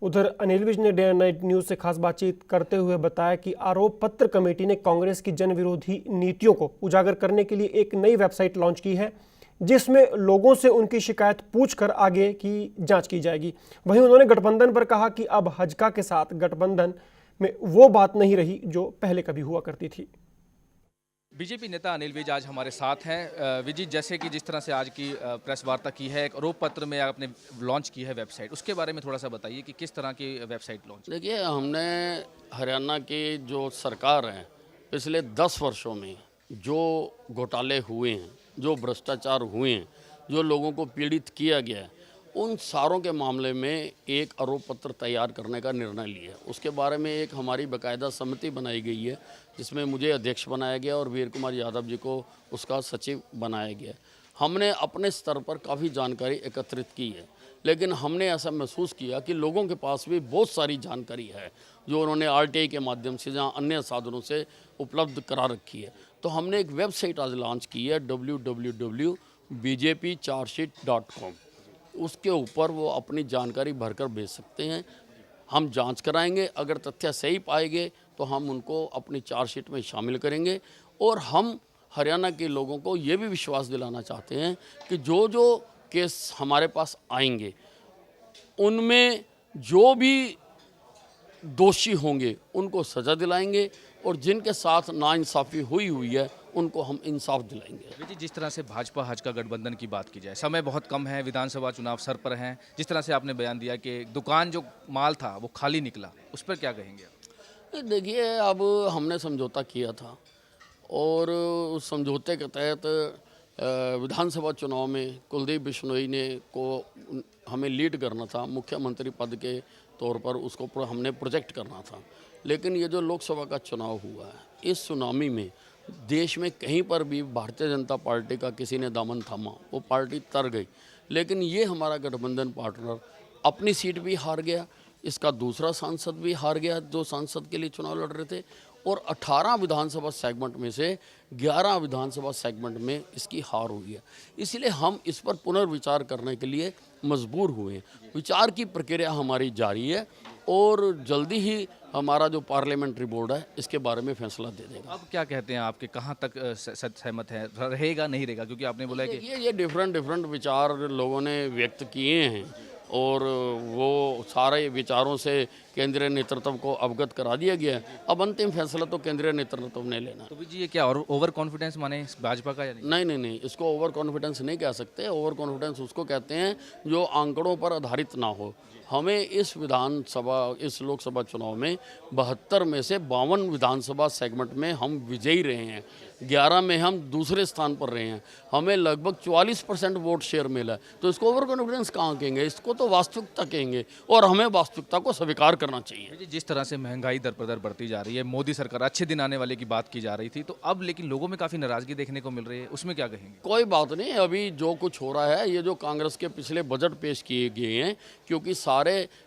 उधर अनिल विज ने day and night news से खास बातचीत करते हुए बताया कि आरोप पत्र कमेटी ने कांग्रेस की जन विरोधी नीतियों को उजागर करने के लिए एक नई वेबसाइट लॉन्च की है, जिसमें लोगों से उनकी शिकायत पूछकर आगे की जांच की जाएगी। वहीं उन्होंने गठबंधन पर कहा कि अब हजका के साथ गठबंधन में वो बात नहीं रही जो पहले कभी हुआ करती थी। बीजेपी नेता अनिल विज आज हमारे साथ हैं। विजी, जैसे कि जिस तरह से आज की प्रेस वार्ता की है, एक आरोप पत्र में आपने लॉन्च की है वेबसाइट, उसके बारे में थोड़ा सा बताइए कि किस तरह की वेबसाइट लॉन्च। देखिए, हमने हरियाणा की जो सरकार है पिछले 10 वर्षों में जो घोटाले हुए हैं, जो भ्रष्टाचार हुए हैं, जो लोगों को पीड़ित किया गया है, उन सारों के मामले में एक आरोप पत्र तैयार करने का निर्णय लिया। उसके बारे में एक हमारी बाकायदा समिति बनाई गई है, जिसमें मुझे अध्यक्ष बनाया गया और वीर कुमार यादव जी को उसका सचिव बनाया गया। हमने अपने स्तर पर काफ़ी जानकारी एकत्रित की है, लेकिन हमने ऐसा महसूस किया कि लोगों के पास भी बहुत सारी जानकारी है जो उन्होंने RTI के माध्यम से जहाँ अन्य साधनों से उपलब्ध करा रखी है। तो हमने एक वेबसाइट आज लॉन्च की है www.bjpchargesheet.com। उसके ऊपर वो अपनी जानकारी भरकर भेज सकते हैं। हम जांच कराएंगे, अगर तथ्य सही पाएंगे तो हम उनको अपनी चार्जशीट में शामिल करेंगे। और हम हरियाणा के लोगों को ये भी विश्वास दिलाना चाहते हैं कि जो जो केस हमारे पास आएंगे उनमें जो भी दोषी होंगे उनको सज़ा दिलाएंगे, और जिनके साथ नाइंसाफ़ी हुई है उनको हम इंसाफ दिलाएंगे। जी, जिस तरह से भाजपा हजका गठबंधन की बात की जाए, समय बहुत कम है, विधानसभा चुनाव सर पर हैं, जिस तरह से आपने बयान दिया कि दुकान जो माल था वो खाली निकला, उस पर क्या कहेंगे आप? देखिए, अब हमने समझौता किया था और उस समझौते के तहत विधानसभा चुनाव में कुलदीप बिश्नोई ने को हमें लीड करना था, मुख्यमंत्री पद के तौर पर उसको हमने प्रोजेक्ट करना था। लेकिन ये जो लोकसभा का चुनाव हुआ है, इस सुनामी में देश में कहीं पर भी भारतीय जनता पार्टी का किसी ने दामन थामा, वो पार्टी तर गई। लेकिन ये हमारा गठबंधन पार्टनर अपनी सीट भी हार गया, इसका दूसरा सांसद भी हार गया, जो सांसद के लिए चुनाव लड़ रहे थे, और 18 विधानसभा सेगमेंट में से 11 विधानसभा सेगमेंट में इसकी हार हुई है। इसलिए हम इस पर पुनर्विचार करने के लिए मजबूर हुए। विचार की प्रक्रिया हमारी जारी है और जल्दी ही हमारा जो पार्लियामेंट्री बोर्ड है इसके बारे में फैसला दे देगा। अब क्या कहते हैं आपके, कहाँ तक सहमत है, रहेगा नहीं रहेगा? क्योंकि आपने बोला कि ये डिफरेंट विचार लोगों ने व्यक्त किए हैं और वो सारे विचारों से केंद्रीय नेतृत्व को अवगत करा दिया गया है। अब अंतिम फैसला तो केंद्रीय नेतृत्व ने लेना। तो जी, ये क्या और ओवर कॉन्फिडेंस माने भाजपा का या नहीं? नहीं, इसको ओवर कॉन्फिडेंस नहीं कह सकते। ओवर कॉन्फिडेंस उसको कहते हैं जो आंकड़ों पर आधारित ना हो। हमें इस लोकसभा चुनाव में 72 में से 52 विधानसभा सेगमेंट में हम विजयी रहे हैं, 11 में हम दूसरे स्थान पर रहे हैं, हमें लगभग 44% वोट शेयर मिला है। तो इसको ओवर कॉन्फिडेंस कहाँ कहेंगे, इसको तो वास्तविकता कहेंगे, और हमें वास्तविकता को स्वीकार करना चाहिए। जिस तरह से महंगाई दर पर दर बढ़ती जा रही है, मोदी सरकार अच्छे दिन आने वाले की बात की जा रही थी, तो अब लेकिन लोगों में काफ़ी नाराजगी देखने को मिल रही है, उसमें क्या कहेंगे? कोई बात नहीं, अभी जो कुछ हो रहा है, ये जो कांग्रेस के पिछले बजट पेश किए गए हैं, क्योंकि सारे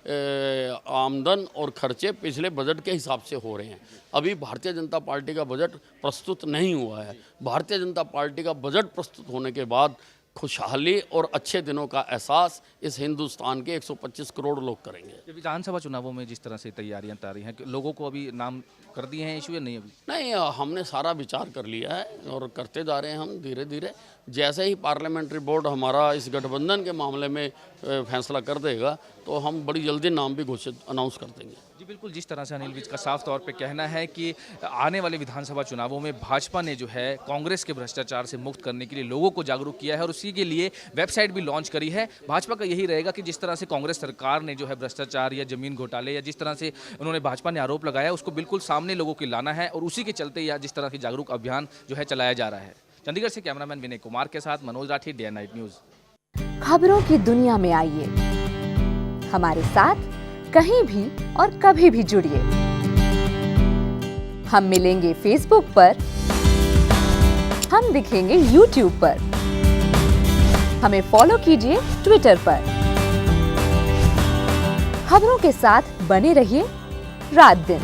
आमदन और खर्चे पिछले बजट के हिसाब से हो रहे हैं। अभी भारतीय जनता पार्टी का बजट प्रस्तुत नहीं हुआ है। भारतीय जनता पार्टी का बजट प्रस्तुत होने के बाद खुशहाली और अच्छे दिनों का एहसास इस हिंदुस्तान के 125 करोड़ लोग करेंगे। विधानसभा चुनावों में जिस तरह से तैयारियां तारी हैं, लोगों को अभी नाम कर दिए हैं इशू या नहीं? अभी नहीं, हमने सारा विचार कर लिया है और करते जा रहे हैं हम धीरे धीरे। जैसे ही पार्लियामेंट्री बोर्ड हमारा इस गठबंधन के मामले में फैसला कर देगा तो हम बड़ी जल्दी नाम भी घोषित अनाउंस कर देंगे। जी बिल्कुल, जिस तरह से अनिल विज का साफ तौर पे कहना है कि आने वाले विधानसभा चुनावों में भाजपा ने जो है कांग्रेस के भ्रष्टाचार से मुक्त करने के लिए लोगों को जागरूक किया है और उसी के लिए वेबसाइट भी लॉन्च करी है। भाजपा का यही रहेगा कि जिस तरह से कांग्रेस सरकार ने जो है भ्रष्टाचार या जमीन घोटाले या जिस तरह से उन्होंने भाजपा ने आरोप लगाया उसको बिल्कुल सामने लोगों को लाना है, और उसी के चलते या जिस तरह की जागरूक अभियान जो है चलाया जा रहा है। चंडीगढ़ से कैमरामैन विनय कुमार के साथ Manoj Rathi, day and night news. खबरों की दुनिया में आइए हमारे साथ कहीं भी और कभी भी जुड़िए। हम मिलेंगे फेसबुक पर, हम दिखेंगे यूट्यूब पर, हमें फॉलो कीजिए ट्विटर पर। खबरों के साथ बने रहिए रात दिन।